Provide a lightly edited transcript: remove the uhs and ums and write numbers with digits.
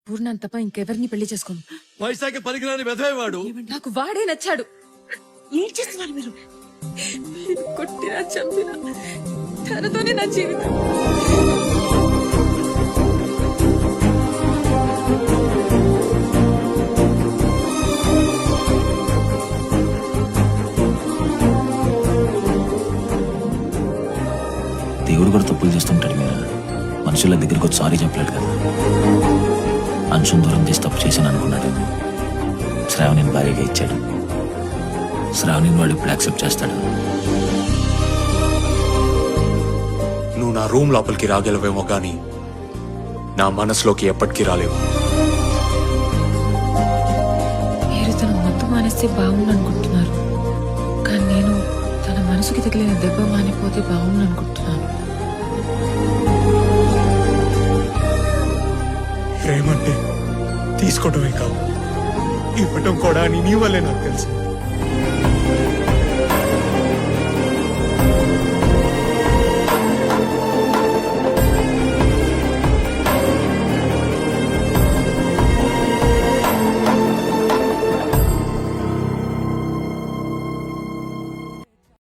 పూర్ణాన్ తప్ప ఇంకెవరిని పెళ్లి చేసుకోను. వైశాఖ పనికిరాని వెధవేవాడు. నాకు వాడే నచ్చాడు. ఏం చేస్తున్నారు మీరు? కొట్టినా చంపినా తనతోనే నా జీవితం. దేవుడు కూడా తప్పులు చేస్తుంటాడు. మీరు మనుషుల దగ్గరికి వచ్చి సారీ చెప్పలేడు కదా. అంశం దూరం తీసి తప్పు చేశాను అనుకున్నాడు. శ్రావణిని భార్యగా ఇచ్చాడు. శ్రావణిని వాడు ఇప్పుడు యాక్సెప్ట్ చేస్తాడు. నువ్వు నా రూమ్ లోపలికి రాగలవేమో గాని నా మనసులోకి ఎప్పటికీ రాలేవు. మీరు తన మందు మానేస్తే బాగుండు అనుకుంటున్నారు, కానీ నేను తన మనసుకి తగిలిన దెబ్బ మానిపోతే బాగుండు అనుకుంటున్నాను. ప్రేమంటే తీసుకోవడమే కాదు, ఇవ్వటం కూడా అని నీ వల్లే నాకు తెలుసు.